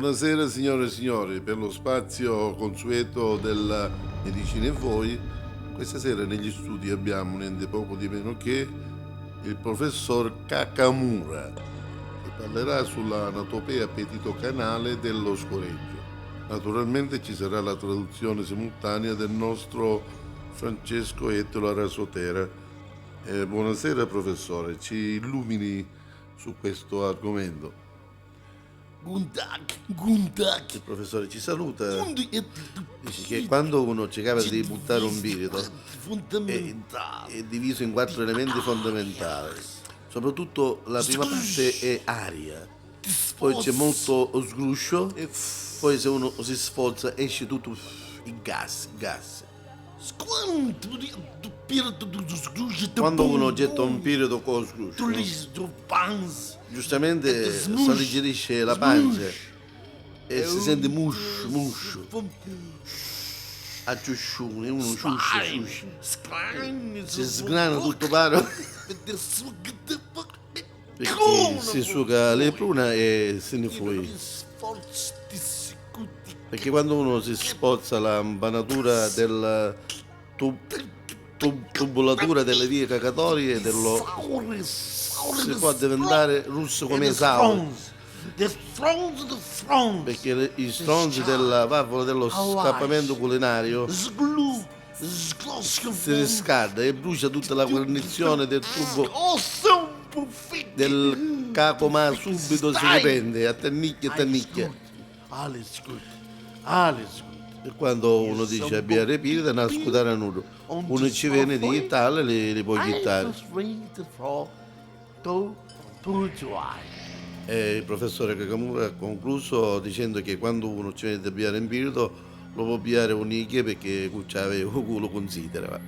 Buonasera signore e signori, per lo spazio consueto della Medicina e Voi, questa sera negli studi abbiamo niente poco di meno che il professor Kakamura, che parlerà sull'anatopea petitocanale dello scoreggio. Naturalmente ci sarà la traduzione simultanea del nostro Francesco Ettolo Arasotera. Buonasera professore, ci illumini su questo argomento. Il professore ci saluta, dice che quando uno cercava di buttare un birito è diviso in 4 elementi fondamentali, soprattutto la prima parte è aria, poi c'è molto sgruscio, poi se uno si sforza esce tutto il gas. Quando uno getta un pirito con sgruscio, giustamente si alleggerisce la pancia e si sente muscio. A ciusciune, uno ciuscia. Si sgrana tutto paro perché si suga le prune e se ne fuori. Perché quando uno si spozza la banatura della tubulatura delle vie cacatorie si può diventare russo come sauro, perché i stronzi della valvola dello scappamento culinario si riscalda e brucia tutta la guarnizione del tubo del capo, ma subito si riprende a tannicchia. E quando uno dice abbiare pirita, una scutare a nudo, uno ci viene di Italia e li può chittare. E il professore Kakamura ha concluso dicendo che quando uno ci viene da pigliare in pirito lo può pigliare un'icchia perché c'aveva un culo considera.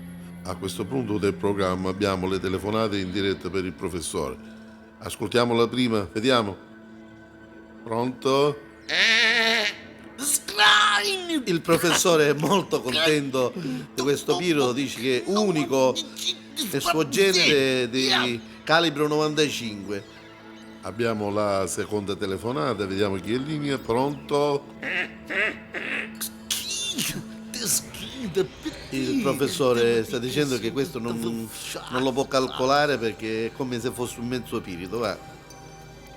A questo punto del programma abbiamo le telefonate in diretta per il professore. Ascoltiamola prima, vediamo. Pronto? Il professore è molto contento di questo pirito, dice che è unico nel suo genere di calibro 95. Abbiamo la seconda telefonata, vediamo chi è in linea. Pronto? Il professore sta dicendo che questo non lo può calcolare perché è come se fosse un mezzo pirito. Va.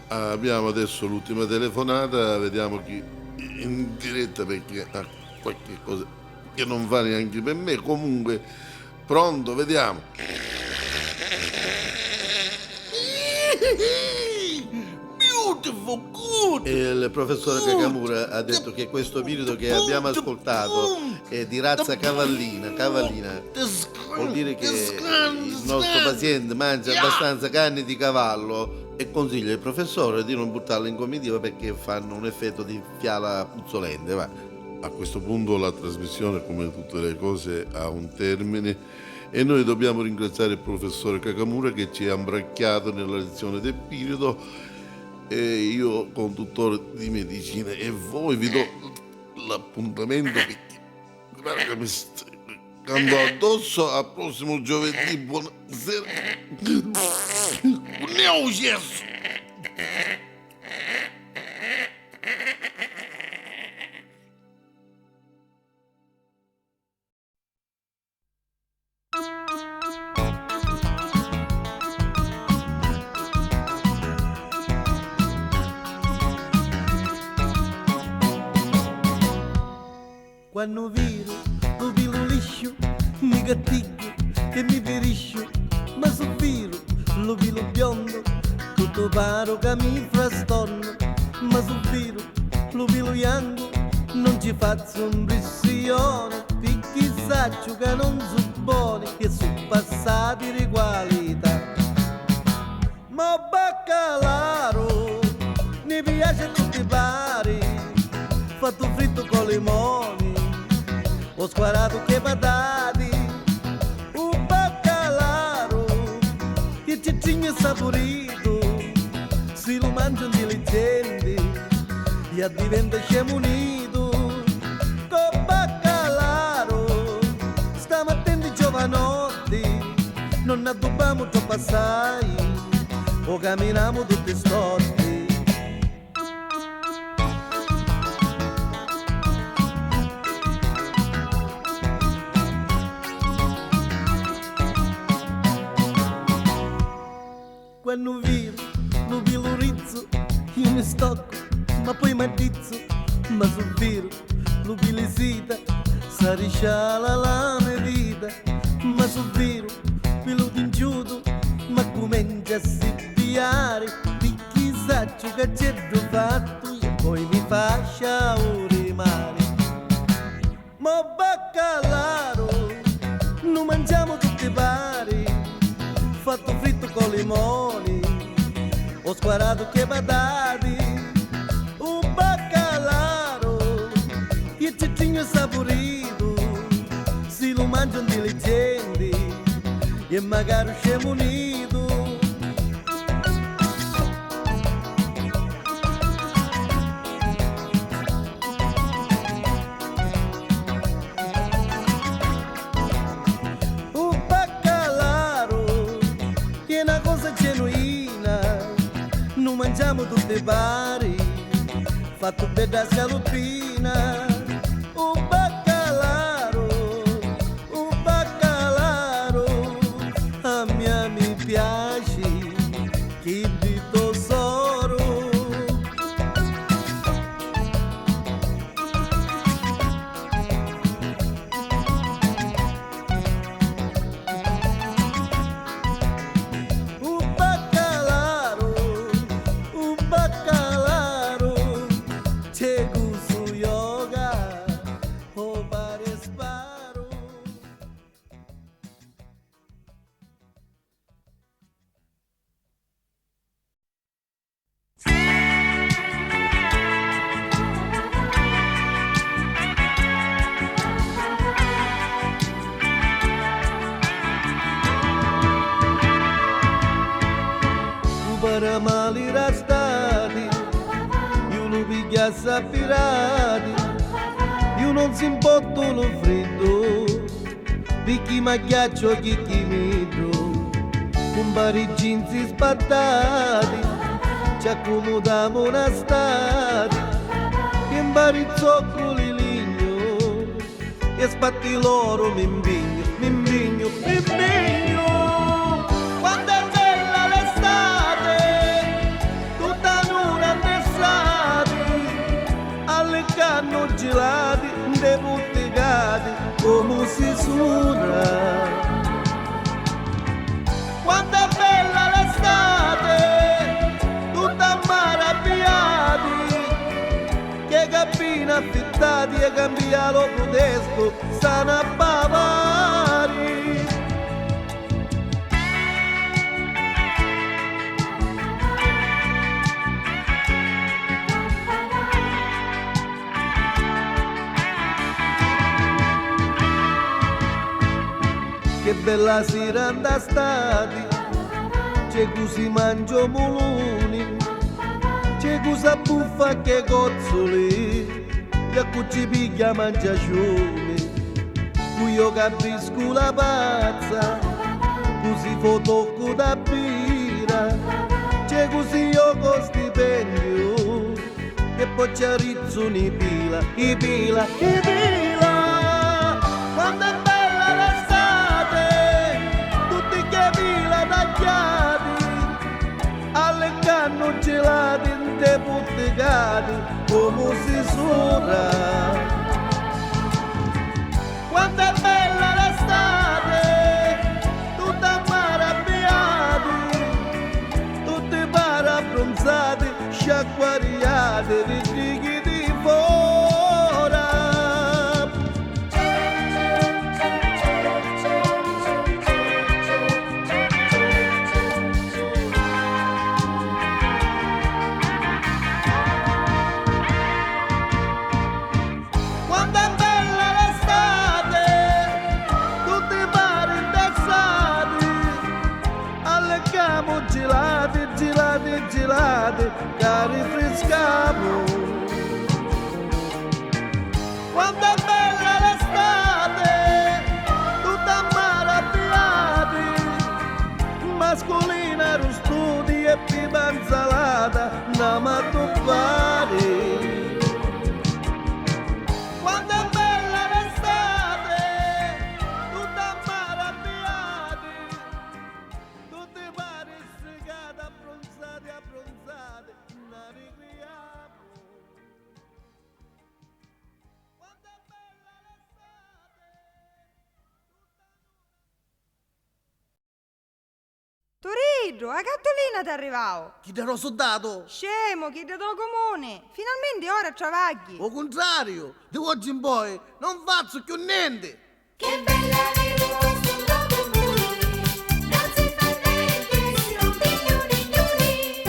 Abbiamo adesso l'ultima telefonata, vediamo chi in diretta perché ha qualche cosa che non va neanche per me. Comunque, pronto, vediamo. Il professore Kakamura ha detto che questo pirito che abbiamo ascoltato è di razza cavallina. Vuol dire che il nostro paziente mangia abbastanza carne di cavallo e consiglia il professore di non buttarla in comitiva perché fanno un effetto di fiala puzzolente. Va. A questo punto la trasmissione, come tutte le cose, ha un termine e noi dobbiamo ringraziare il professore Kakamura che ci ha imbracchiato nella lezione del pirito. E io, conduttore di medicina e voi, vi do l'appuntamento perché guarda che mi sta andando addosso al prossimo giovedì. Buonasera. Ne ho chiesto. Quando viro, lo vilo liscio, mi gattiglio che mi ferisce, ma soffiro, lo vilo biondo, tutto paro che mi frastorno, ma soffiro, lo vilo bianco, non ci faccio impressione, perché saggio che non sono buoni, che sono passati di qualità. Ma baccalaro, mi piace a tutti i pari, fatto fritto con limoni, ho sparato che patate, un baccalaro, che cicigno saporito, si lo mangiano diligenti, e diventa scemo unito, con baccalaro, stiamo attenti giovanotti, non addobbiamo troppo assai, o camminiamo tutti storti. l'ubilisita, sarisciala la mia vita, ma sul vero, quello d'inciuto, ma comincia a si piare, di chissà ciò che c'è fatto, e poi mi faccia ore male. Ma baccalaro, non mangiamo tutti pari, fatto fritto con limoni, ho sparato che patate, un baccalaro, che ciccinho saporito, si lo mangiano diligenti, e magari scemo unito. Mangiamo tutte pari, fatto bella scalopina, un baccalaro, a me mi piace, che di tesoro. Para mali rastati, io lo pigliassi a pirati, io non si impotto lo freddo, picchi ma ghiaccio chi mitro, con vari jeans spattati, ci accomodiamo una stati, che in vari zoccoli ligno, e spatti loro mi impegno, mi impegno, mi impegno. Quando è bella l'estate, tutta luna d'estate, alle canne gelate, dei bottigati, come si suona. Quando è bella l'estate, tutta maravigliati, che cappina affittati e cambia lo protesto, stanno a bavari. Che bella sera da stati, c'è così mangio muloni, c'è cosa buffa che cozzoli, che ci piglia mangiacione, qui io capisco la pazza, così fotocco da birra, c'è così io con stipendio, e poi c'è rizzano i pila, i pila, i pila, quando è bella l'estate, tutti che pila tagliati, alle canne gelate in te bottigati, come si suona. Quando è bella l'estate, tutta maravigliati, tutti parabbronzati, sciacquariati, righi di fora. Quando è bella l'estate, tutti pari indossati, alle camo gelati, gelati, gelati, che rinfrescamo. Quando è bella l'estate, tutta maravigliati, mascolina rustudi e pipa insalata, nama toppare. Quando è bella l'estate, tutta maravigliati, tutti pari stregati, abbronzati, abbronzati, una rigliamo. Pedro, la cartolina ti è arrivata. Chi darò soldato? Scemo, chi da comune. Finalmente ora travagli. O contrario, di oggi in poi non faccio più niente. Che bella venuta sulla comune, non si fa niente, si rompe gnuni gnuni.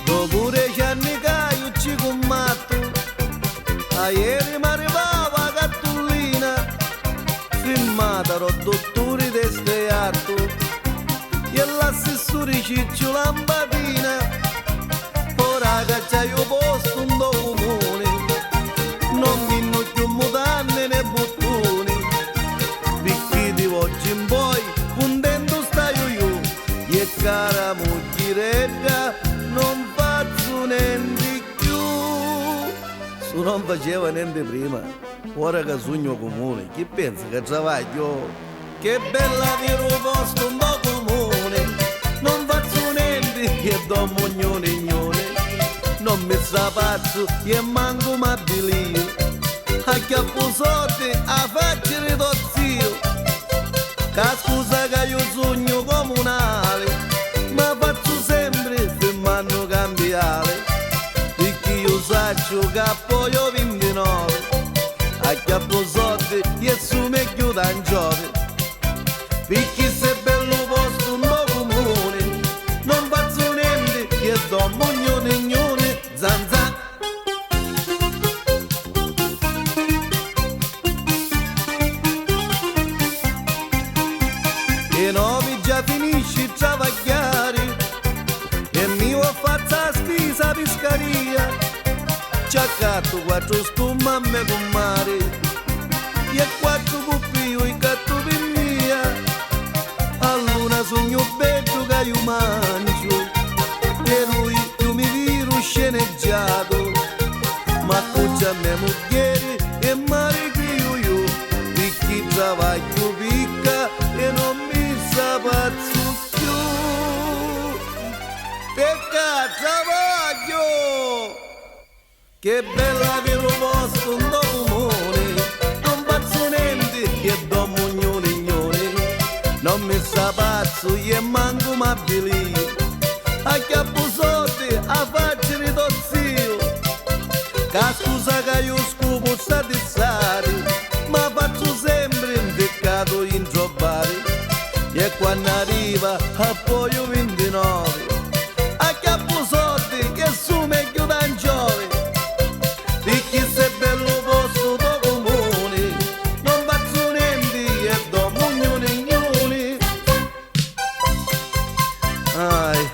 Dopo 10 anni che io ci combatto, a ieri mi arrivava la cartolina, firmata da dottori di steatto, e l'assessore Ciccio Lampadina. Ora che c'è io posto un do comune, non mi hanno più mutanne né bottoni, perché di oggi in poi contento staio io, e cara moglietta non faccio niente più. Se non faceva niente prima, ora che sogno comune, chi pensa che travaglio? Che bella vero posto un do comune, non faccio niente che do mognone ignone, non mi sapazzo e manco m'abilio, a chiappo soldi a faccia ridozio, che scusa che io sogno comunale, ma faccio sempre se m'hanno cambiare, perché io saccio che poi ho 29, a chiappo soldi e su me chiudo un giove, perché se bello posto un po' comune, non faccio niente che do mognone ignone, zan zan. E novi già finisci di travagliare, e mio ho fatto la spesa pescaria, ci accatto 4 stomamme con mare, e 4 puppi in catto per mia. Allora sogno bello che io mangio, e lui io mi viro sceneggiato, ma cuccia a me moglie e mare qui io, perché travaglio picca e non mi sapazzo più, perché travaglio, che bella che lo posto un do comune, non faccio niente che do mognone ignone, non mi sapazzo e manco m'abilio, a chiappo soldi a faccia ridozio, che scusa che io scopo statizzare, ma faccio sempre un peccato in trovare, e quando arriva a poi 29, a chiappo soldi che su meglio da un giove, perché se bello posto do comune, non faccio niente e do mognone ignone. Ai,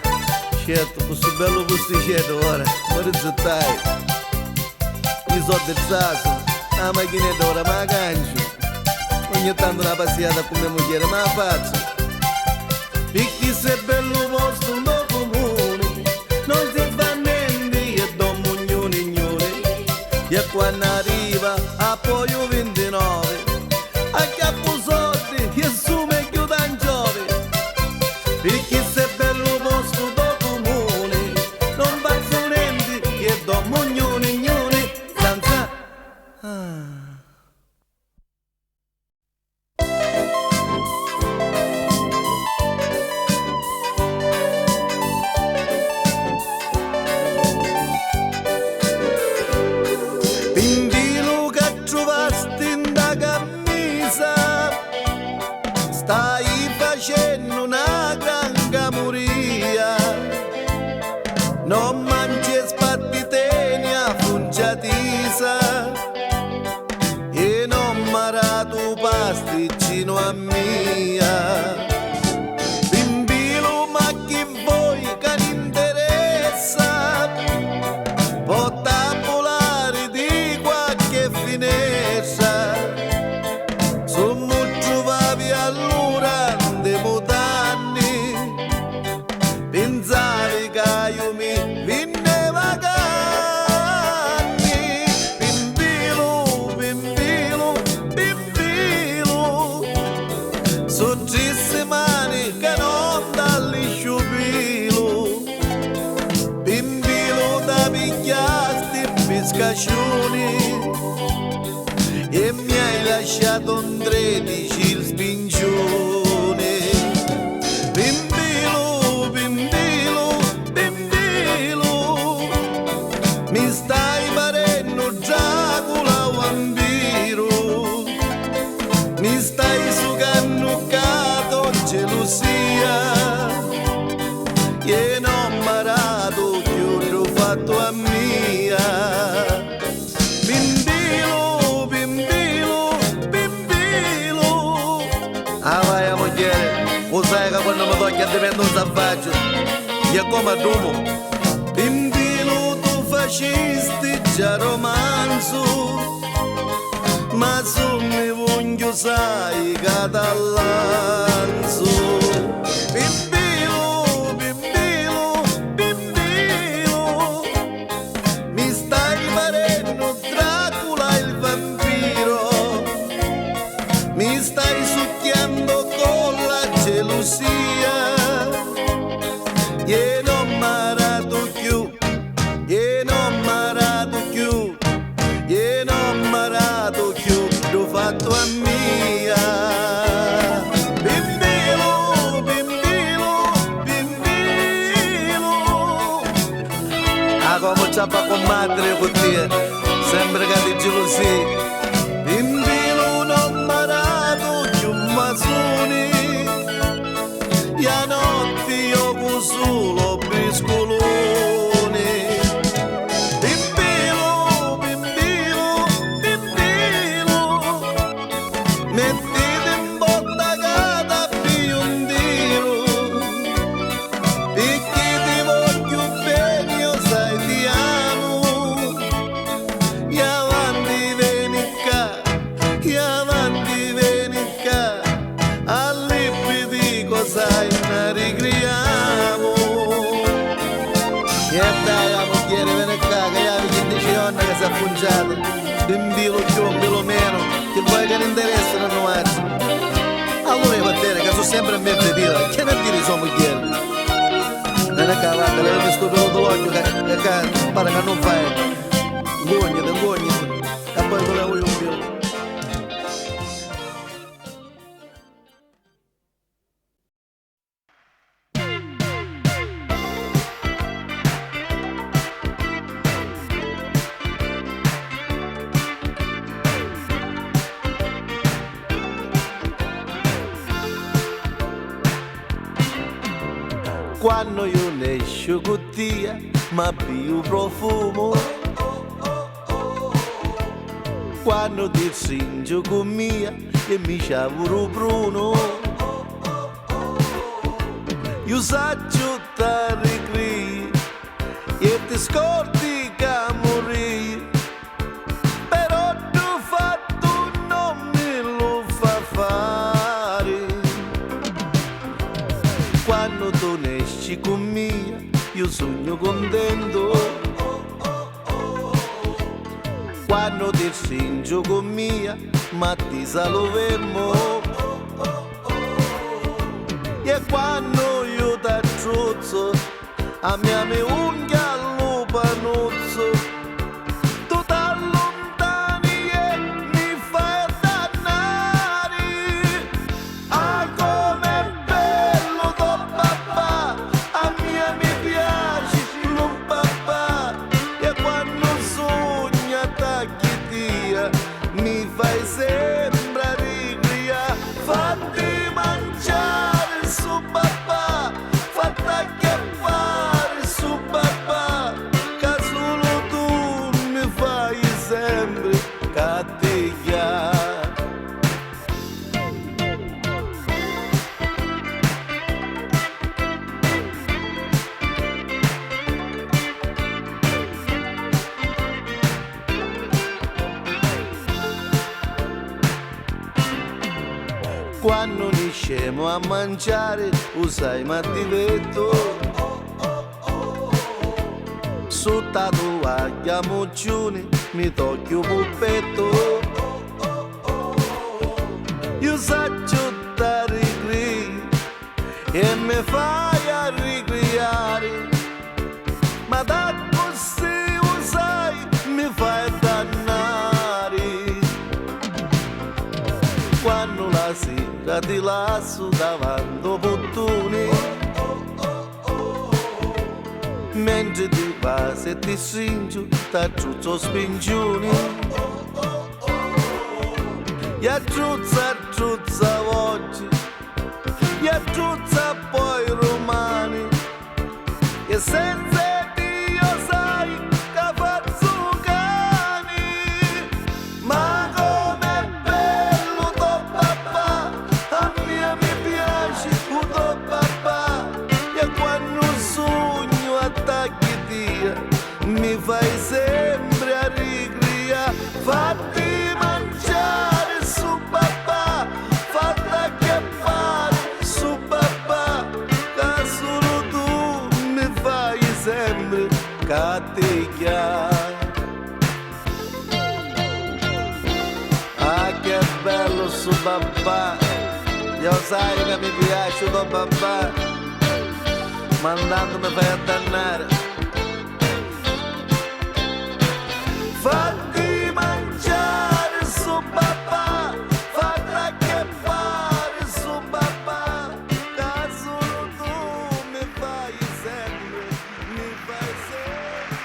certo, questo bello posticetto ora, ora zittai, i soldi del sasso, la macchinetta ora ma cancio, ogni tanto una passata con mia moglie ma la faccio, perché se bello posto do comune, non si fa niente e do mognone ignone, e quando arriva a poi 29, a chiappo soldi e su meglio da un giove, perché se bello posto do comune, non faccio niente e do mognone ignone, senza. Pindilo che trovasti in da camisa, stai facendo una gran camuria, non mangi spattiteni a fungiatisa, e non marato pasticcino a mia. Bimbilo ma chi vuoi che ne interessa, porta volare di qualche finestra, sono trovavi allora de mutanni, pensavi che io mi vinne vacanni, bimbilo, bimbilo, bimbilo, su 3 settimane che non dalli sciupilo, bimbilo da pigliasti biscaccioni, lasciato un 13 il spincione. Pimpilo, pimpilo, pimpilo, mi stai parendo Dracula vampiro, mi stai sucannuccato gelosia, e non m'arato più l'ho fatto a mia. Pimpilo, pimpilo, pimpilo. Ah vai moglie, lo sai che quando mi tocca divento un salvaggio, e come a Dumo. Pimpilo tu fascisti già romanzo, ma su mi voglio sai catalanzo. Pimpilo, pimpilo, pimpilo, mi stai parendo Dracula il vampiro, mi stai succhiando con la gelosia, e non m'arato più, e non m'arato più, e non m'arato più, l'ho fatto a mia. Bimbilo, bimbilo, bimbilo. Ah, come ciappa con madre con te, sempre che ti gelosia. Bimbilo non m'arato più mazzoni, e a notte io con solo briscolone. Bimbilo, bimbilo, bimbilo, mettete in botta cata più un tiro, perché ti voglio bene, io sai ti amo, e avanti vieni qua, e avanti vieni qua, all'ippi sai ne ricriamo. E dai la moglie viene qua, che avevi 15 giorni che si è pungiata, bimbilo più, bimbilo meno, che vuoi che ne interessa non faccio. Allora va bene, che sono sempre a me bevita, che ne dire sua moglie? Non è che guarda, le ho scoperto l'occhio, che pare che non fai, gognete, e poi volevo io un filo. Quando io ne esco con te, ma più profumo. Quando ti stringo con mia e mi sciavuro Bruno. Io saggio ti ricri e ti scordi che morì, però tu fatto non me lo fa fare. Quando tu ne esci con mia, io sogno contento. Quando ti stringo con mia, ma ti saluvermo. E quando io ti truzzo, a mia mi unghia allo panuzzo, tu t'allontani e mi fai dannare. Ah, com'è bello tuo papà, a mia mi piace lo papà, e quando sogna tacchi tia, mi fai sembra rigria. Fatti mangiare su papà, fatti acchiappare su papà, che solo tu mi fai sempre cattigliare. Quando ne scemo a mangiare, usai ma divetto. Su tatuaglia moccione, mi tocchi un puppetto. Io saggio da ricri e mi fai a ricriare, ma da così usai mi fai dannare. passo davanti ai portoni. Mentre ti passi e ti stringi, t'acciuzzo spingioni. E acciuzza oggi, e acciuzza poi romani. E senza Dio sai che faccio cani. Ma com'è bello tuo papà, a me mi piace il tuo papà. E quando sogno attacchi Dio, mi fai sempre a ricria. Fatti mangiare su papà, fatti a che fare su papà, che solo tu mi fai sempre catticchiare. Ah, che bello su papà, io sai che mi piace tuo papà, mandandomi fai a dannare. Fatti mangiare su papà, fatti a che fare su papà, che solo tu mi fai sempre, mi fai sempre.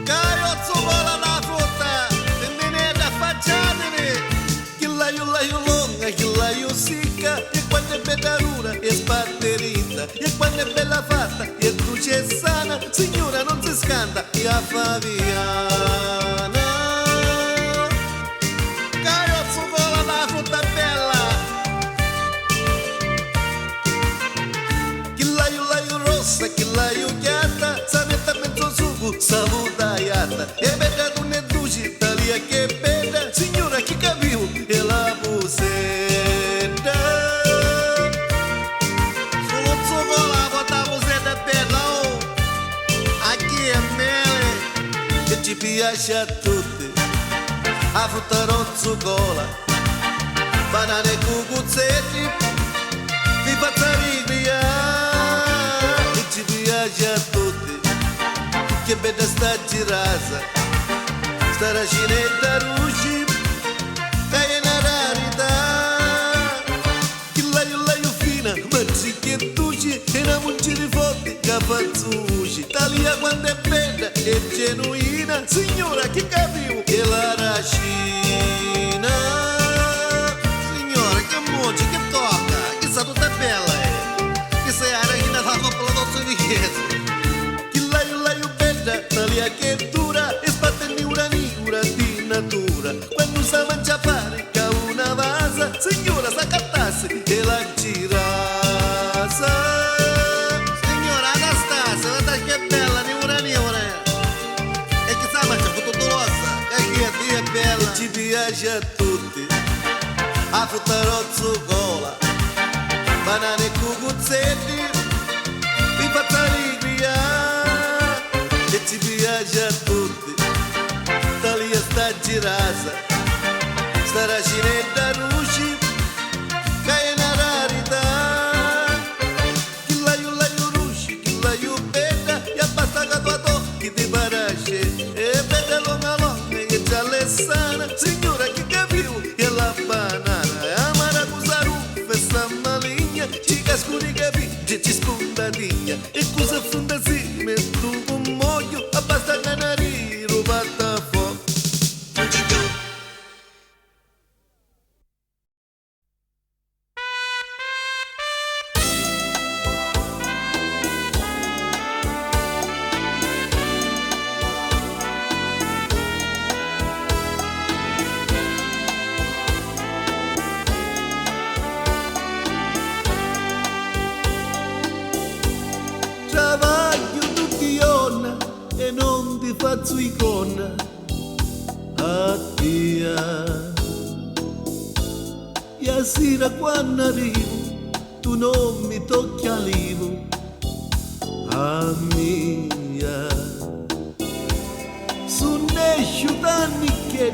Caiozzo vola la frutta, femminile affacciatemi, chi la io longa, chi la io sicca, e quando è bella rura e sparterita, e quando è bella fatta e dolce e sana, signora non si scanda, e a Fabiana. Caiozzo vola la frutta bella, chi la io rossa, chi la io chiata, sa metta mezzo sugo, salutaiata, e bella tu ne duci, talia che bella, signora chi capiu, e la pusetta. Solo zoccola con la pusetta bella, oh, a chi è mele, che ci piace a tutti, a frutta rozzocola, banane e cucuzzetti, di pazzariglia, che ci piace a tutti, che bella sta girasa, sta racinetta ruci, che è una rarità, che la fina, ma che duci, e una muccia forte, che fazzuci, talia quando è bella e genuina, signora che capiu, e la racina. Signora che muccia, che tocca, che sta tutta bella, che sei a regina fa coppola d'ozzo di chiesa. Talia che dura e sbattermi una niura di natura, quando sa mangia fare che una vasa, signora sa cattasse e la girasa. Signora Anastasia, guarda che bella niura, e che sa mangia con tutto l'ossa, e che è bella, e ci piace a tutti, a frutta rozzocola, banane e cucuzzetti, i pazzariglia, e ci piace a tutti, talia sta girasa, sta racinetta ruci, che è una rarità, chi la io ruci, chi la io bella, e basta che tua tocchi ti parasce, e bella longa, e gialla e sana, signora che capiu, e la banana, e amara cosa ruffa e sta maligna, ci cascuri capi, ci spuntatigna, e cosa fonda si metto con moglio, basta canari, rubata fuoco. Travaglio tutti giorni e non ti faccio icona a Dio. E sera quando arrivo tu non mi tocchi all'ivo a mia. Su nescio d'anni che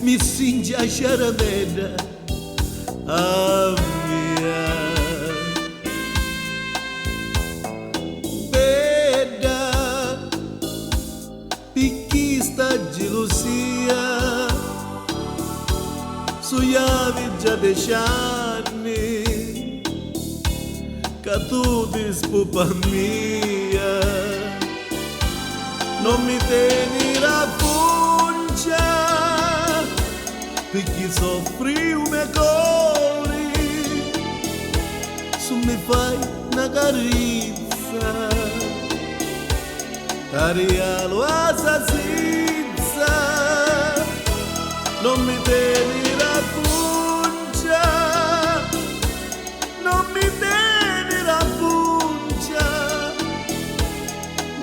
mi stringe a sciaramena a mia. gelosia, sognavi già 10 anni, che tu ti spupa mia, non mi tieni la puncia, perché soffri un mio cuore, su mi fai una carezza, Arialo assassizza, non mi tieni la puncia, non mi tieni la puncia,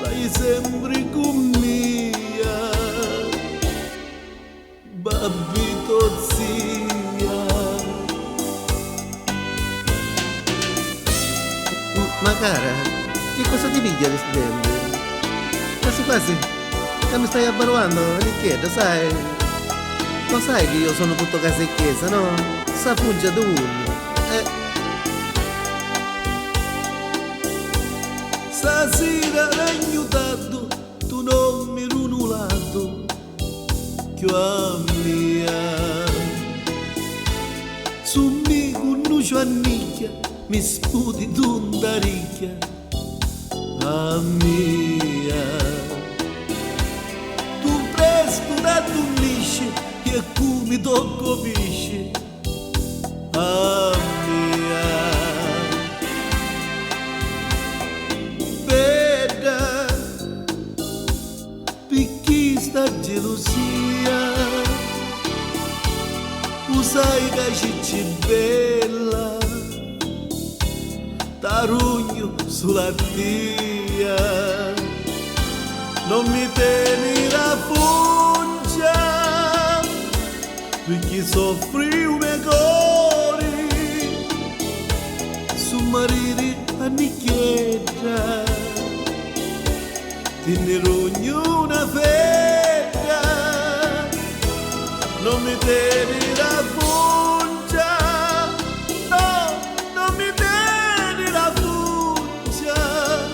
lei sembri con mia, babbito zia. Ma cara, che cosa ti piglia di studente? Quasi quasi che mi stai abbaruando, Ricchietta, sai? Lo sai che io sono tutto casa e chiesa, no? Sa pungia di uno. Stasera aiutato, tu non mi runulato, che a mia. Su mi conosco annicchia, mi sputi d'unda ricchia, a mia. Tu lisci che mi tocco pisci a mia veda perché sta gelosia usai che ci bella tarugno sulla tia non mi tieni la puncia perché soffri un mio cuore su mariri a nicchietta ti ne rogno una fetta non mi tieni la puncia no, non mi tieni la puncia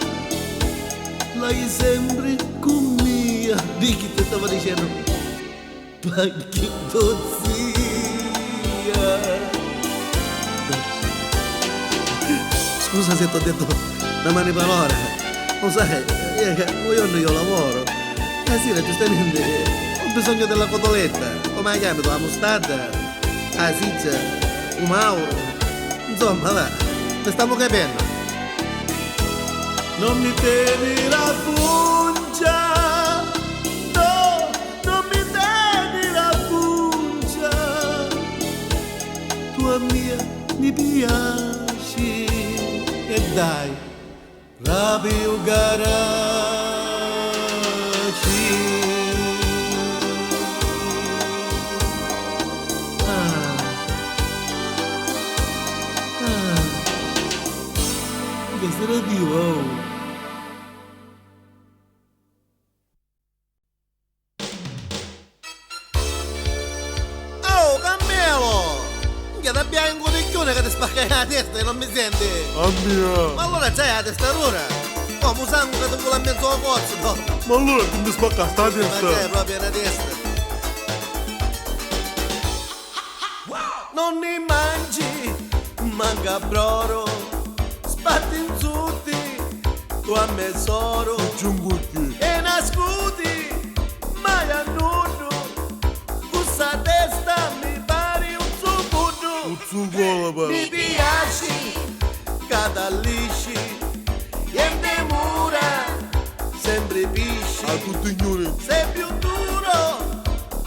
lei sembri con mia di chi ti stava dicendo Pacchetto zia. Scusa se ti ho detto una mani parole, lo sai, io lavoro. Sera giustamente ho bisogno della cotoletta, come la chiami, la mostarda, la siccia, un mauro. Insomma, va, ne stiamo capendo. Non mi tieni la puncia. Mia mi piaci e dai rabbio garaci questo radio abbiamo un codicchione che ti spacca la testa e non mi senti? Ma allora c'hai la testa dura? Come sangue che ti vuole a mezzo a pozzo, no? Ma allora che mi spacca sta testa? Ma c'è proprio la testa. Non ne mangi, manca broro, spatti in tutti, tu a me soro. E nascuti, mai a nudo, questa testa mi pari un zucchero. Mi piaci, cada lisci, e me mura, sempre pisci. A tutti ignori. Sei più duro,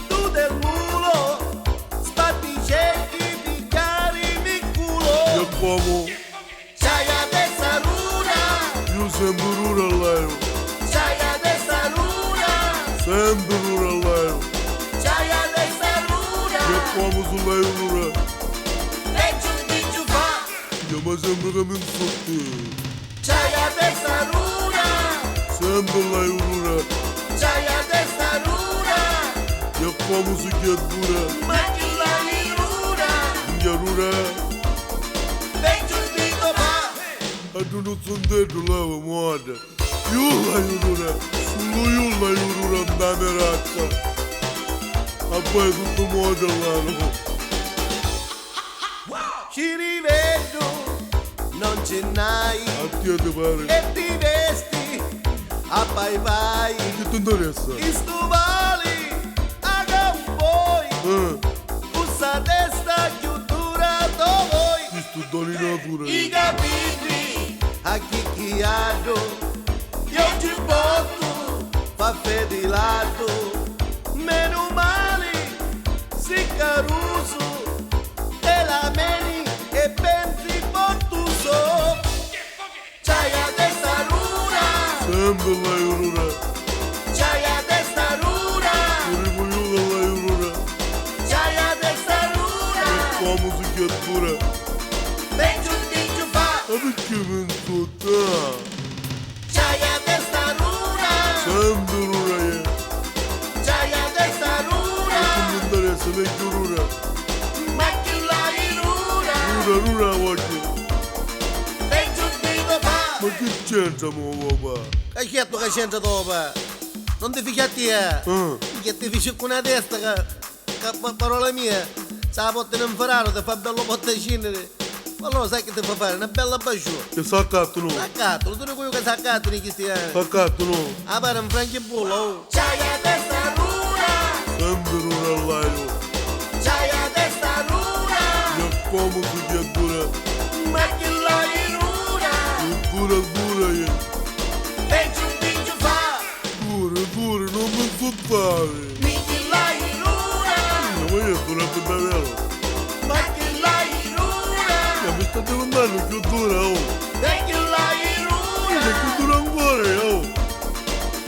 tu del mulo, spatti ciechi, ti carichi il culo. E come? C'hai la testa dura, Io sempre dura a lei. c'hai la testa dura, Sempre dura a lei. c'hai la testa dura. E come su lei dura? E giù di giù fa, Io mi sembra che mi insulti. c'hai la testa dura, Sempre lei dura. c'hai la testa dura. E come si che dura? Ma chi la dura, Minha dura. e giù di giù fa. A tu non sono detto lei muore. Io la dura. Solo io la dura da me razza. fai tutto modellato. Ci rivedo, non ce n'hai, A te ti pare? e ti vesti a bye bye. Che ti interessa? I stivali a cowboy, usa testa chiudura dove Questo dolinatura. i capelli a chicchiato. Io ci porto, fa fedilato, meno male, si caruso, te la meni e pensi portuso. C'hai a testa rura, Sempre la Aurora. c'hai a testa rura, Pure voglio la Aurora. c'hai a testa rura, Come si chiama? ben giù di giù fa, Ma perché penso te? c'hai a testa rura, Sempre Aurora. c'hai a testa rura, Non mi interessa, vecchio Aurora. ma chi la rura, Aurora voglio. ben giù di giù fa. Ma che c'entra, mo papà? Hai chiesto che c'entra dopo? Non ti figliati, che ti fici con una testa che parola mia, se la porta in fararo ti fa bello portacino. Ma allora sai che ti fa fare? Una bella basciura. Che saccato no? Saccato, tu ne quello che saccato in questi anni. Saccato no? Ah, pare un franchibollo, oh. C'hai la testa rura, Sempre Aurora l'aio. c'hai la testa rura, E come si chiama? ma chi la rura, Pure, ben giù di giù fa, pure, non mi so fare. mi chi la rura, Ma io sono anche davvero. ma chi la rura, Mi sta diventando più dura, oh. ben chi la rura. Che più dura ancora, oh.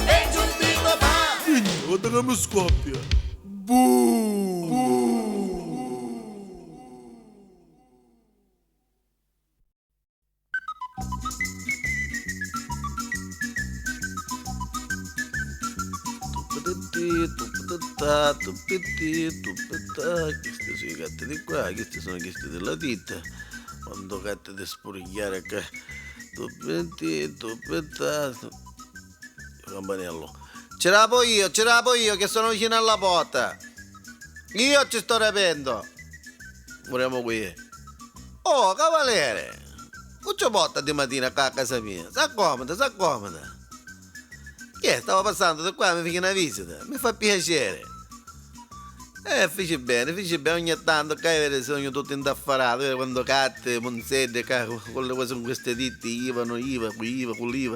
E giuntito fa, Quindi, guarda che mi scoppia. Buh! Questi sono i gatti di qua, questi sono i gatti della ditta. Quando gatti di spurigliare che campanello. Ce l'avevo io che sono vicino alla porta. Io ci sto rapendo. Moriamo qui. Oh, cavaliere! Non ci porta di mattina qua a casa mia. S'accomoda. Che stavo passando da qua, mi fai una visita. Mi fa piacere. Fece bene, ogni tanto che vedi sogno tutto indaffarato, vedi quando catte, monzette, con le cose con queste ditte, IVA, quell'IVA.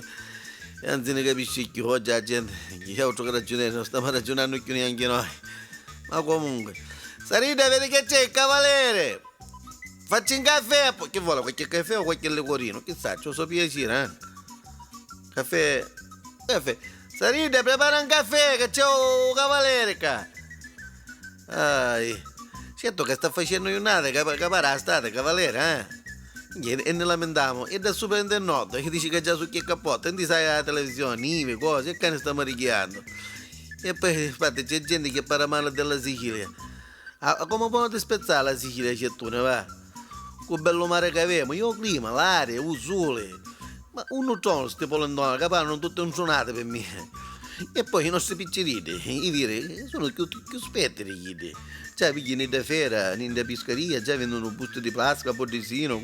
E anzi ne capisci più, oggi la gente, chi altro che ragionare, non stiamo ragionando più neanche noi. Ma comunque, Sarita, vedi che c'è il cavaliere? Facci un caffè, che vuole, qualche caffè o qualche liquorino? Chissà, ci so piacere, Caffè. Sarita, prepara un caffè, che c'è un cavaliere qua. Certo che sta facendo giornata che pare la state, cavaliere, E ne lamentiamo, e da superintendente che dice che già su che cappotto, non ti sai la televisione, IVE, cose, e che ne stiamo richiando. E poi, infatti, c'è gente che parla male della Sicilia. Come può spezzare la Sicilia, c'è tu, ne va? Con bello mare che abbiamo, io clima, l'aria, il sole. Ma uno c'è queste polentone che parlano tutte insuonate per me. E poi i nostri picceriti, i veri, sono più spettri, gli. Già pigliano da fiera, da piscaria, già vendono buste di plastica, potesino,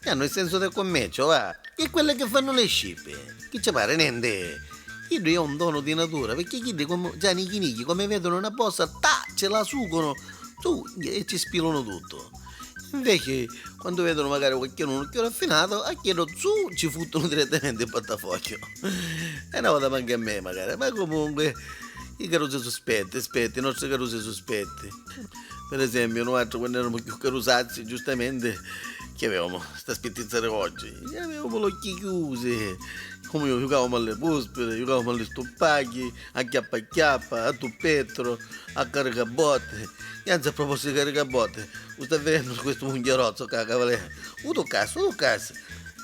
e hanno il senso del commercio, va. E quelle che fanno le scippe, che ci pare niente. Io è un dono di natura, perché chi già nicchi come vedono una bossa, ce la sugono, su, e ci spilano tutto. Invece, quando vedono magari qualcuno che è raffinato, a chiedo su, ci futtono direttamente il portafoglio. E una volta anche a me, magari. Ma comunque, i caruse sospetti, i nostri caruse sospetti. Per esempio, noi quando eravamo più carusazzi, giustamente, che avevamo sta spettizzare oggi? Avevamo gli occhi chiusi. Come io giocavamo alle buspere, giocavamo alle stoppacchi, a chiappa, a tuppetro, a caricabotte. E anzi, a proposito di caricabotte, sta vedendo questo munghierozzo che cavaliere. Tu cazzo.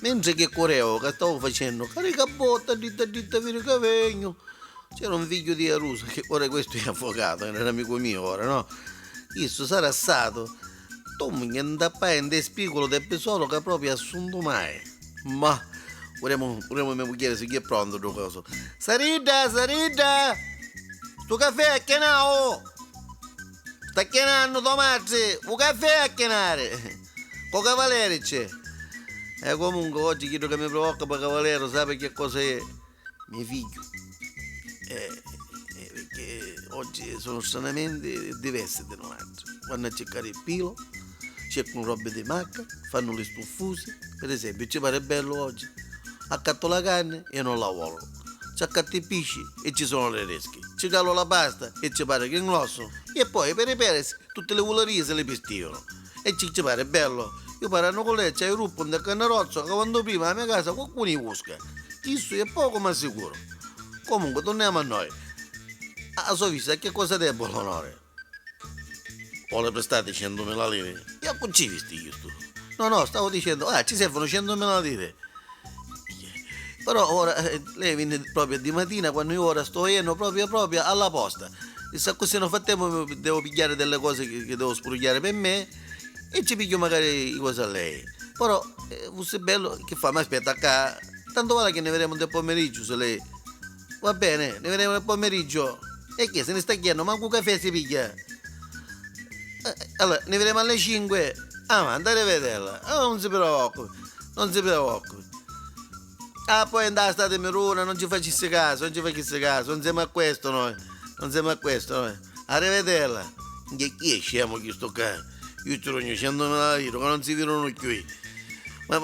Mentre che correvo, che stavo facendo caricabotte, ditta, vedi che vengo. C'era un figlio di Arusa, che ora questo è avvocato, era amico mio ora, no? Questo sarà stato, tu mi andappai in spicolo del pesolo che proprio assunto mai. Ma, vorremmo mia moglie se chi è pronto, tu cosa. Sarida, sto caffè che no? sta chiamando Tomazzi, un caffè a chiamare. Con Cavalieri c'è. E comunque oggi chiedo che mi preoccupa Cavaliero, sapete che cosa è? Mio figlio. Perché oggi sono stranamente diversi da noi altri. Vanno a cercare il pilo, cercano robe di macca, fanno le stuffuse. Per esempio, ci pare bello oggi. Accatto la carne e non la voglio. Ci accatto i pesci e ci sono le resche. Ci calo la pasta e ci pare che è grosso. E poi per i peres tutte le vuolerie se le pistivano. E ci pare bello. Io parano con lei, c'è il gruppo del canarozzo che quando prima alla mia casa qualcuno li busca. Questo è poco ma sicuro. Comunque torniamo a noi. A sua vista che cosa debbo l'onore? Vuole prestate 100.000 lire? Io non ci visti io sto. No, stavo dicendo, ci servono 100.000 lire. Però ora lei viene proprio di mattina quando io ora sto iendo proprio alla posta. E se così non fatemo devo pigliare delle cose che devo sprugliare per me e ci piglio magari le cose a lei. Però fosse bello che fa, ma aspetta qua. Tanto vale che ne vedremo del pomeriggio se lei. Va bene, ne vedremo del pomeriggio. E che se ne sta chiedendo, manco un caffè si piglia. Allora, ne vedremo alle 5. Ma andare a vederla. Non si preoccupi. Poi andare a state meruna, non ci facesse caso, non siamo a questo noi. Arrivederla. Chi è scemo che sto qua? Io ti rogno 100.000 lire, che non si vedono qui. Ma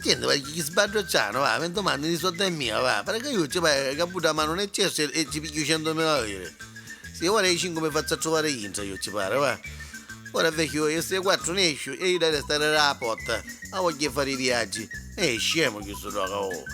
gente, ma chi sbagliacciano, va, mi domandi di sotto è mia, va, perché io ci vai a buttare mano nel cesso e ci piglio 100.000 lire. Se ora i 5 mi faccio trovare intra, io ci pare, va. Ora vecchio, io se 4 ne esco e io devo restare alla porta, a voglio fare i viaggi. È scemo che sto gioca, oh.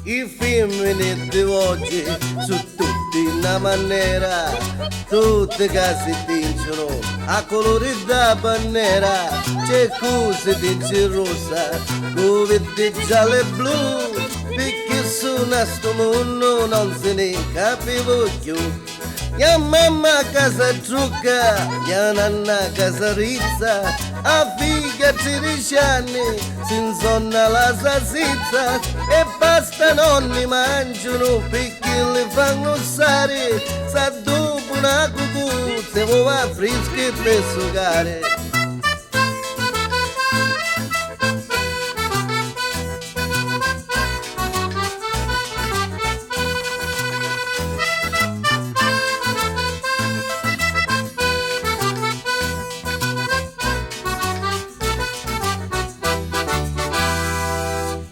I femmini di oggi su tutti una maniera, tutte che si tingono a colore da bandiera, c'è cose di rossa, dove di giallo e blu, perché su questo mondo non se ne capivo più. Mia mamma a casa trucca, mia nanna a casa rizza, a figlia 13 anni, si insonna la salsiccia e basta non li mangiano perché li fanno stare, sa dopo una cucù se vuoi fresche per sugare.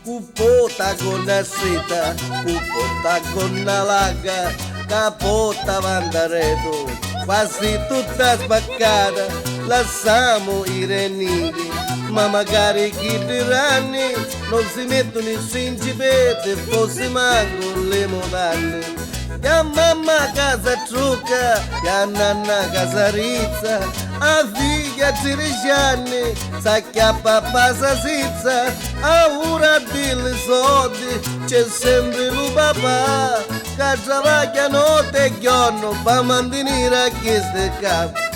Cupota con la seta, cupota con la laga, capota vandareto, quasi tutta spaccata, lasciamo i renighi, ma magari chi diranni non si mettono i sincipeti, forse manco le modane. Mia mamma a casa trucca, mia nanna a casa rizza, a figlia 13 anni, sa che a papà sa sizza, a ora delle soldi, c'è sempre il papà, che travaglia notte e giorno, per mantenere a queste capi.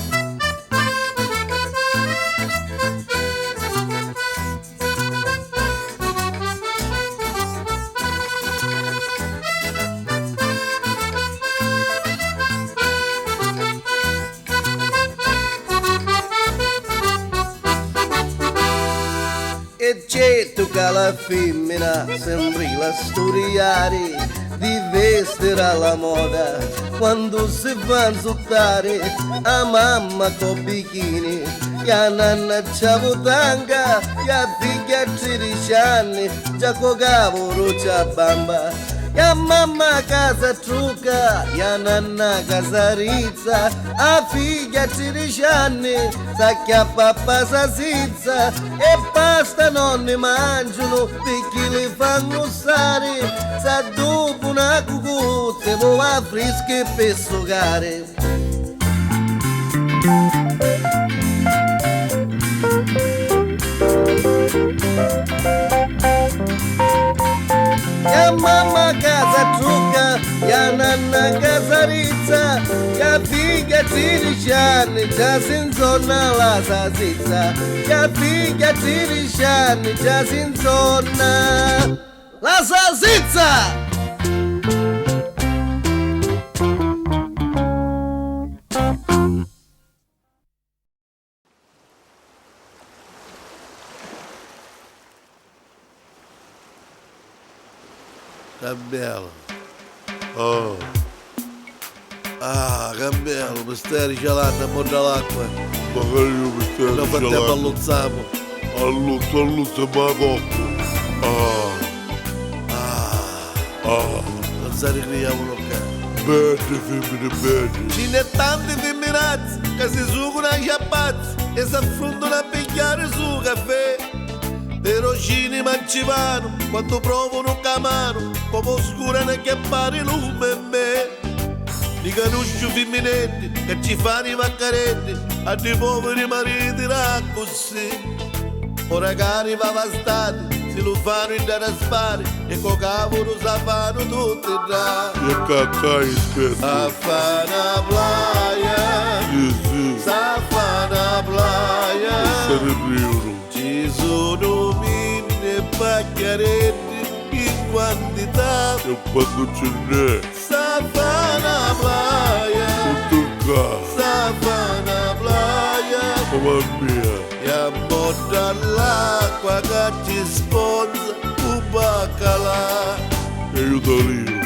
E certo che la femmina sembri la studiare di vestire alla moda quando si fa insultare a mamma con bikini e a nanna c'ha tanga e a figlia 13 anni già con cavolo c'ha bamba ya mamma casa trucca, ya nanna casa rizza, a figlia 13 anni, sa che a papà sa sizza, e pasta non ne mangiano perché li fanno stare, sa dopo una cucuzza, vo a fresche per sugare. Ya mamma casa trucca, ya nanna casa rizza, ya figlia 13 anni, già senza la salsiccia, ya figlia 13 anni, già senza la salsiccia! Cambialo. Oh. Ah, cambialo, mi stai ricelando a morda l'acqua. Magari io mi stai Lo fattiamo ricelando. alluzziamo. Alluzzo, ma tocco. Non si ricriamo qua. Bene, femmine, bene. Ce ne tanti femminazzi che si sucano a chiappazzi e si affrontano a pigliare su caffè. Però cini mancivano quando provano camano, come oscurano che pare lume e me. Di canusci femminetti che ci fanno i maccaretti a dei poveri mariti là così. Ora cari va vastati, si lo fanno in da spari e co cavolo sa fanno tutti là. E caccai spesso. Sa fa una playa, Sì. sa fa una playa. Se ne ridono. Ci sono mille pacchiaretti in quantità. E quando ce n'è, Sa fa una playa, tutto qua. sa fa una playa. Mamma mia. E a morda l'acqua che ci sponza un baccalà. E io da lì.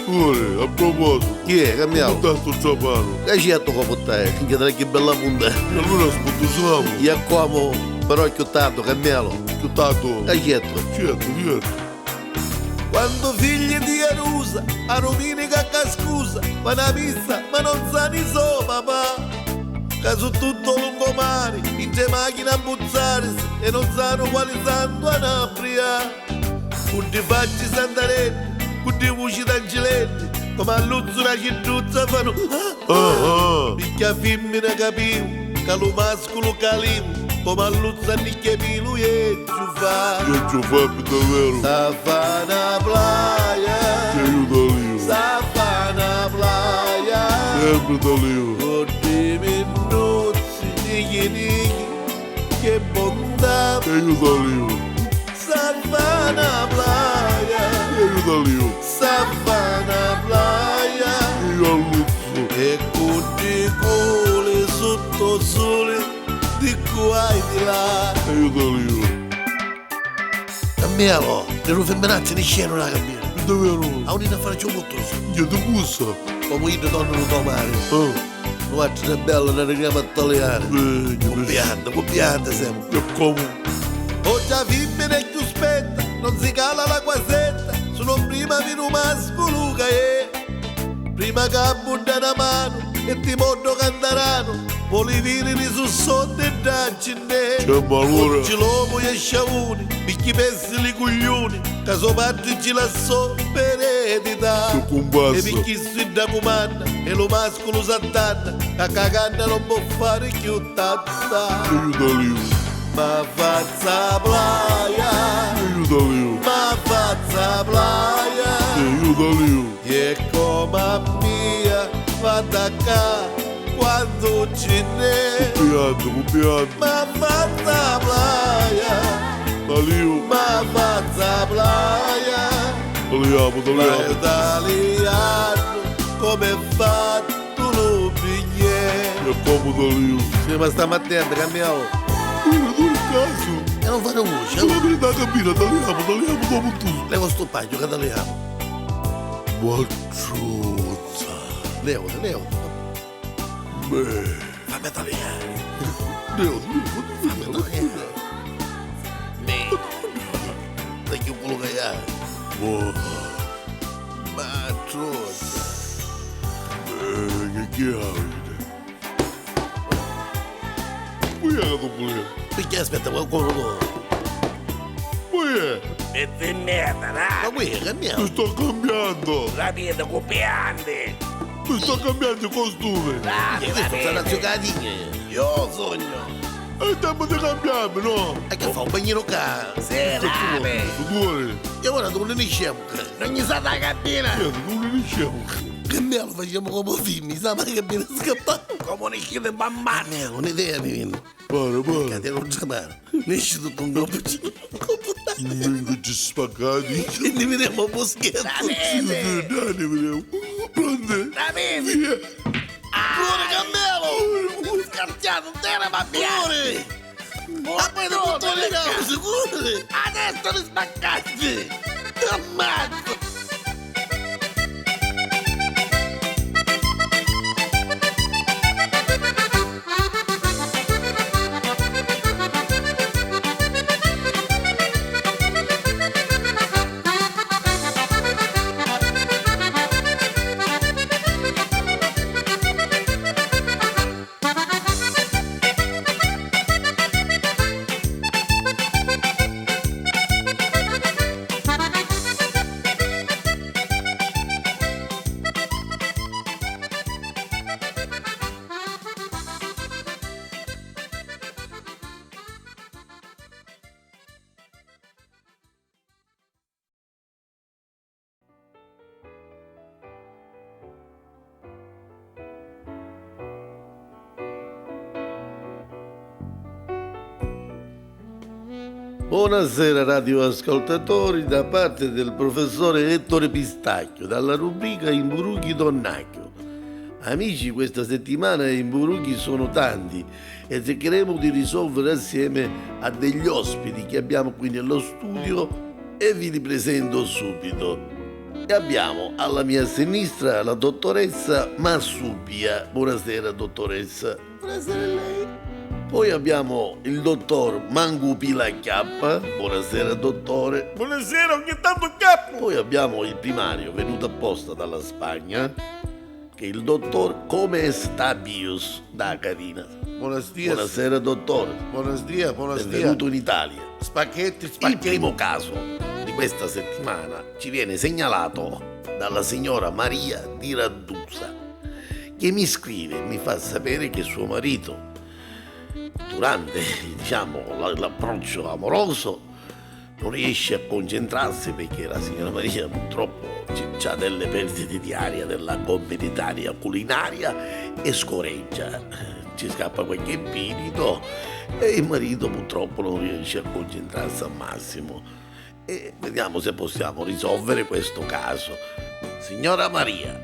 Ora, a proposito, Chi è? ho Cambiamo. dato Giappano. Che c'è tu come te? Che bella punta. E allora sponsiamo. E a come? Però è più tanto, cambialo. Che tanto? Che c'è tu? Certo. Quando figli di Arusa, a domenica che scusa, vanno a missa, ma non sa ni so papà. Che su tutto lungomare, in te macchina a buzzarsi e non sanno quali sanno a Napria. Con ti facci sandaretti, con ti voci d'angeletti, come a luzzo una cittuzza fanno picchia femmina capivo, che lo mascolo calivo, come a luzzo a nicchia pilu e giufà. Io ci ho davvero. Sa fa una playa, E io da lì. sa fa una playa, Sempre da lì. con i minuzzi, nighi, che bontà. E io da lì. Sa fa una playa, E io da lì. sa fa una playa, E io alluzzo. e con i culi sotto sole, di qua e di là. E io da lì. Cambialo, le femminazze ne scendono a cambiare. Davvero. A un'ina fare ciò molto, Io ti bussa. come io torno a mare. Non è bello, ne arriviamo a tagliare. Con pianta siamo. E come? Ho già femmine più spetta, non si cala la quasetta, sono prima di un mascolo che è. Prima che abbonda una mano e ti mordo cantarano, voli virini su sotto e dancine. C'è malore. Oggi l'uomo e sciavuni, picchi pessi li coglioni, che so padre ci lasciò per eredità. Che combasso. E picchi si da comanda, e lo mascolo s'attanna, a caganda non può fare più tanta. E io da lì. Ma fazza playa, E io da lì. ma fazza playa, E io da lì. e come a mia fatta ca quando ce n'è. Copiando. Ma fazza playa, Da lì. ma fazza playa, Tagliamo. ma italiano come fatto lo biglietto. E come da lì. Sì, ma stamattina cambiamo. Non il caso. E non fare voce, Se la verità cammina, tagliamo dopo tutto. levo sto paglio che tagliamo. Macciuzza. Levo. Beh. Fammi tagliare. Dio, Taglio quello che hai. Boh, Ma trozza. che avete? Poi è che pure. Perché aspetta, qualcuno lo... Poi è. E di merda, Ma dai! qui è Mi cambiato. sto cambiando. Rapide, copiante! Mi sto cambiando il costume. Dai, Questo sarà rapide! giocatine. Io sogno! È tempo di cambiarmi, no? E che fa un bagnino qua? Sì, rapide! Due. E ora dove ne siamo? Non gli sa da cabina! Non ne diciamo. Cambiamo, facciamo come film, mi sa mai che viene scappato. Comunichi di mamma! Ma un'idea mi viene. Para. Cade non chiamare. Ne esce tutto un gruppo di... Vengo ci spaccati. E ne vediamo a boschetto. Rapide! Dai, vediamo. Pronte? Rapide! Via. Buone Cammelo! Scartiato, te la babbiare! Ma poi dopo tutto le gambe, sicuro! Adesso li spaccati! Ammazzo! Buonasera radioascoltatori da parte del professore Ettore Pistacchio dalla rubrica Imburuchi Donnacchio. Amici, questa settimana i imburuchi sono tanti e cercheremo di risolvere assieme a degli ospiti che abbiamo qui nello studio e vi li presento subito. E abbiamo alla mia sinistra la dottoressa Marsupia. Buonasera dottoressa. Buonasera a lei. Poi abbiamo il dottor Mangupila Chiappa. Buonasera dottore. Buonasera, ogni tanto capo! Poi abbiamo il primario venuto apposta dalla Spagna, che è il dottor Come Stabius da Carina. Buonasera. Buonasera dottore. Buonasera, buonasera. Benvenuto in Italia. Spacchetti, Il spacchetti. primo caso di questa settimana ci viene segnalato dalla signora Maria di Raddusa, che mi scrive e mi fa sapere che suo marito, durante l'approccio amoroso, non riesce a concentrarsi perché la signora Maria purtroppo ha delle perdite di aria della comunitaria culinaria e scoreggia. Ci scappa qualche spirito e il marito purtroppo non riesce a concentrarsi al massimo. E vediamo se possiamo risolvere questo caso. Signora Maria,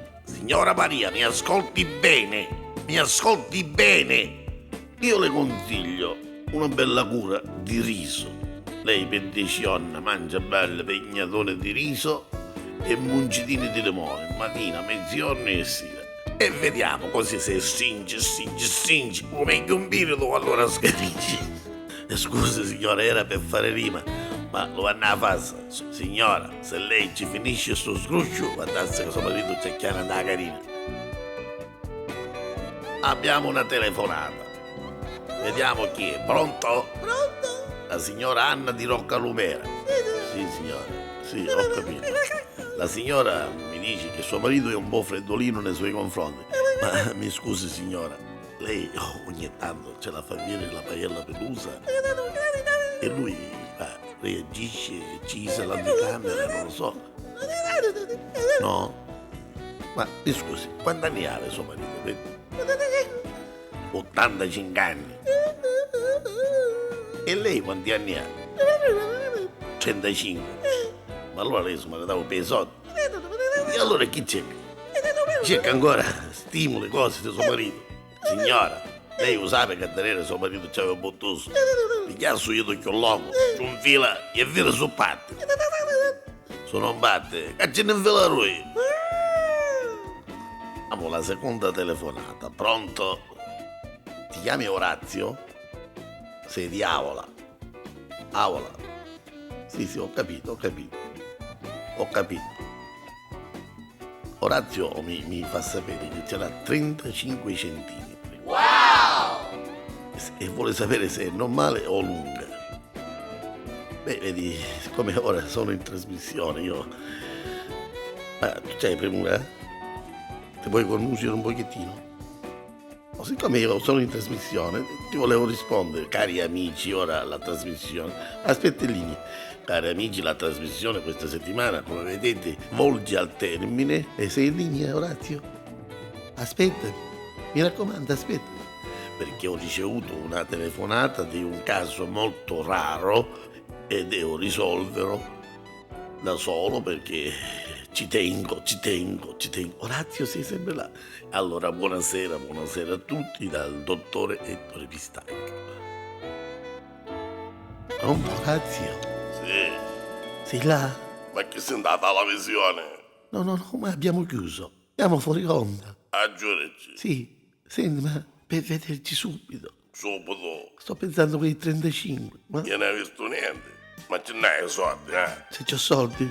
mi ascolti bene, mi ascolti bene. Io le consiglio una bella cura di riso. Lei per 10 giorni mangia belle pegnatone di riso e muncitini di limone, mattina, mezzogiorno e sera. E vediamo così se stringe, come un birro allora scarisci. Scusi signora, era per fare rima, ma lo vanno a fare. Signora, se lei ci finisce sto scruscio, guardasse che suo marito c'è chiara da carina. Abbiamo una telefonata. Vediamo chi è. Pronto? Pronto? La signora Anna di Roccalumera. Sì, signora. Sì, ho capito. La signora mi dice che suo marito è un po' freddolino nei suoi confronti. Ma mi scusi, signora, lei ogni tanto ce la fa venire la paiella pelusa e lui reagisce, ci usa l'anticamera, non lo so. No? Ma mi scusi, quanti anni ha suo marito? 85 anni. E lei quanti anni ha? 35. Ma allora lei si maritava per i soldi. E allora chi cerca? Cerca ancora stimoli, cose di suo marito. Signora, lei lo sa che a tenere suo marito c'aveva un bottoso. Pigliare su io con l'uomo, su un fila e vira su parte. Se non batte, che ne infila lui. Amo la seconda telefonata. Pronto? Ti chiami Orazio? Sei di Avola. Avola. Sì, ho capito. Ho capito. Orazio mi fa sapere che ce l'ha 35 centimetri. Wow! E vuole sapere se è normale o lunga. Beh, vedi, siccome ora sono in trasmissione, io... Ma tu c'hai premura? Ti puoi connuncere un pochettino? O siccome io sono in trasmissione, ti volevo rispondere, cari amici, ora la trasmissione. Aspetta in linea. Cari amici, la trasmissione questa settimana, come vedete, volge al termine. E sei in linea, Orazio? Aspetta, mi raccomando, aspetta. Perché ho ricevuto una telefonata di un caso molto raro e devo risolverlo da solo perché ci tengo. Orazio, sei sempre là. Allora, buonasera a tutti dal dottore Ettore Pistacchio. Orazio? Sì, Sei là? ma che sei andata alla visione? No, ma abbiamo chiuso. Siamo fuori onda. A giureci, Sì, senti, ma per vederci subito. subito, Sto pensando a quei 35. Ma io non hai visto niente. Ma ce n'hai i soldi, eh? se c'ho soldi?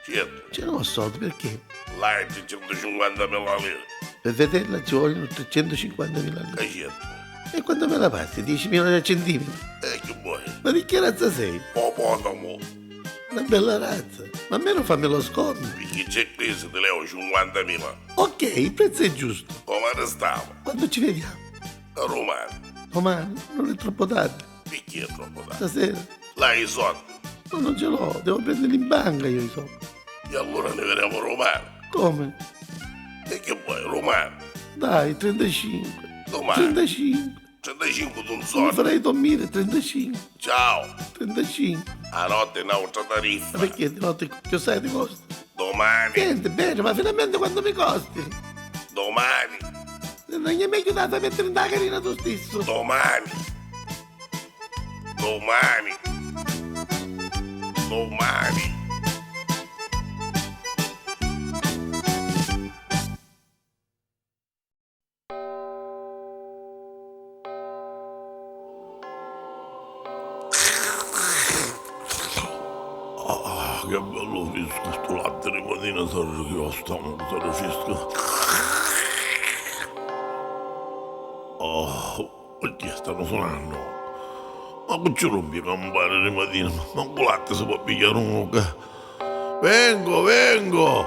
Certo, Ce n'ho soldi, perché? là c'è 150.000 lire. Per vederla ci vogliono 350.000 lire. Certo, E quando me la passi? 10.000 centimetri? e che vuoi? Ma di che razza sei? Popotamo, Una bella razza. Ma almeno fammelo sconto. perché c'è crisi, te levo 50.000. Ok, il prezzo è giusto. Come restavo? Quando ci vediamo? A Romano, Domani? Non è troppo tardi. perché è troppo tardi? Stasera? Là i soldi, No, non ce l'ho. Devo prenderli in banca io i soldi. e allora ne vedremo Romano. Come? E che vuoi, Romano? Dai, 35. Domani. 35. 35 d'un Mi soldo. farei dormire 35. Ciao, 35. a notte è un'altra Ma tariffa. perché di notte che sai di costi? Domani, Niente, bene, ma finalmente quando mi costi? domani, Non gli è meglio dato a mettere in da carina tu stesso. domani, domani, domani. Che bello fresco sto latte di mattina, sarà che ho stomaco, sarà fresco. Oh, perché stanno suonando? Ma che ci rompi campare di mattina? Ma con latte si può pigliare uno che... Vengo!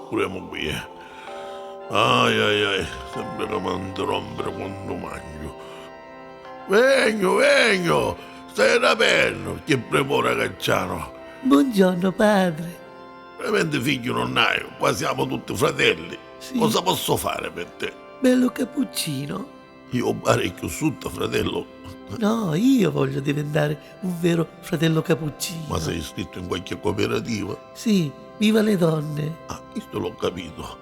Puriamo qui, eh. Ai, sembra che mi interrompere quando mangio. Vengo! Stai aperto, che prepara cacciano. Buongiorno padre. Veramente figlio non hai, qua siamo tutti fratelli. Sì. Cosa posso fare per te? Bello cappuccino. Io ho parecchio sotto, fratello. No, io voglio diventare un vero fratello cappuccino. Ma sei iscritto in qualche cooperativa? Sì, viva le donne. Ah, questo l'ho capito.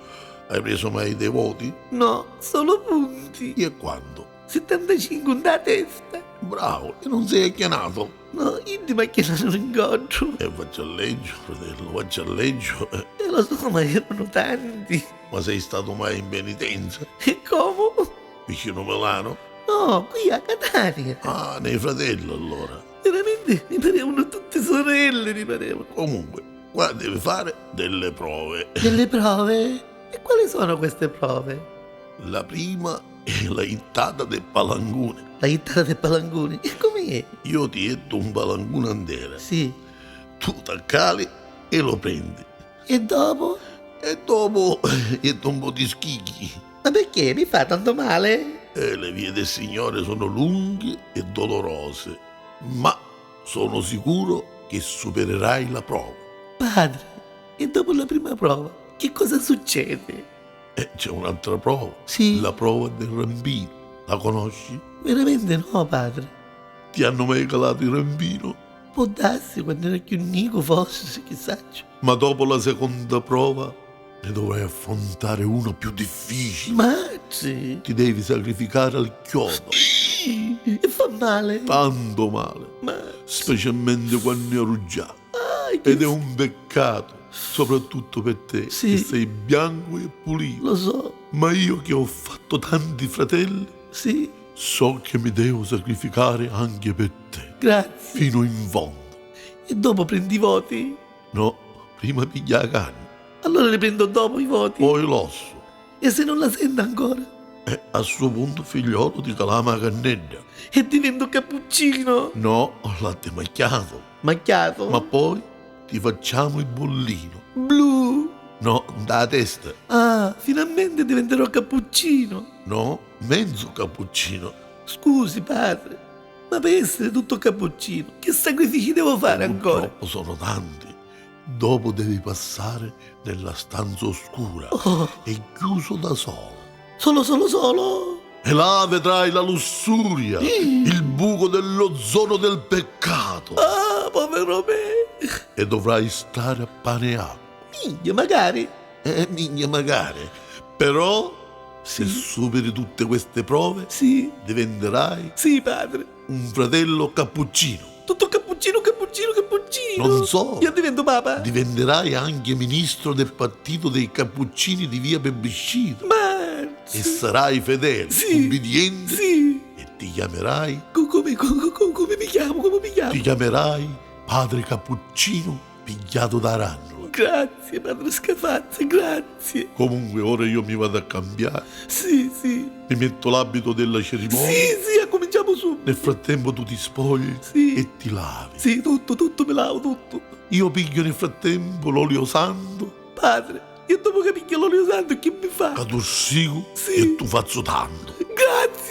Hai preso mai dei voti? No, solo punti. E quando? 75 da testa. Bravo, e non sei chianato. No, io ti macchinato un incontro. E faccio a leggio, fratello, faccio a leggio. E lo so, ma erano tanti. Ma sei stato mai in penitenza? E come? Vicino a Milano? No, qui a Catania. Ah, nei fratelli allora. Veramente mi parevano tutte sorelle, mi parevano. Comunque, qua devi fare delle prove. Delle prove? E quali sono queste prove? La prima è la ittata del palangone. La chitarra del palangone. E com'è? Io ti etto un palangone intero. Sì. Tu t'accali e lo prendi. E dopo? E dopo etto un po' di schicchi. Ma perché? Mi fa tanto male? E le vie del Signore sono lunghe e dolorose, ma sono sicuro che supererai la prova. Padre, e dopo la prima prova, che cosa succede? E c'è un'altra prova. Sì. La prova del rampino. La conosci? Veramente no, padre. Ti hanno mai calato il rampino? Può darsi quando era più nico forse, chissà. Ma dopo la seconda prova ne dovrai affrontare una più difficile. Mazzi! Ti devi sacrificare al chiodo. E fa male. Tanto male. Ma... Specialmente quando è arruggiato. che... Ed è un peccato, soprattutto per te, Sì. che sei bianco e pulito. Lo so, Ma io che ho fatto tanti fratelli, sì, so che mi devo sacrificare anche per te, grazie. fino in fondo. E dopo prendi i voti? No, prima piglia la canna, Allora li prendo dopo i voti. poi l'osso. E se non la sento ancora? E a suo punto figliolo ti calama la cannella. E divento cappuccino. No, latte macchiato. Macchiato. Ma poi ti facciamo il bollino. blu. No, da testa. Ah, finalmente diventerò cappuccino. No, mezzo cappuccino. Scusi, padre, ma per essere tutto cappuccino, che sacrifici devo fare ancora? Purtroppo sono tanti. Dopo devi passare nella stanza oscura Oh, e chiuso da solo. solo. E là vedrai la lussuria, il buco dell'ozono del peccato. Ah, povero me. E dovrai stare a pane e acqua. Minchia, magari. Migna magari. Però, se superi tutte queste prove, Sì, diventerai sì, padre. un fratello cappuccino. Tutto cappuccino. Non so. Io divento papa. Diventerai anche ministro del partito dei cappuccini di via Plebiscito. Ma... E sarai fedele, Sì. ubbidiente. Sì. E ti chiamerai, Come mi chiamo? ti chiamerai padre cappuccino pigliato da rannola. Grazie, padre Scafazza, grazie. Comunque ora io mi vado a cambiare, Sì. mi metto l'abito della cerimonia. Sì, cominciamo su. Nel frattempo tu ti spogli Sì. e ti lavi. Sì, tutto, me lavo tutto. Io piglio nel frattempo l'olio santo, Padre, io dopo che picchio l'olio santo, che mi fa? catussico Sì. e tu faccio tanto. Grazie.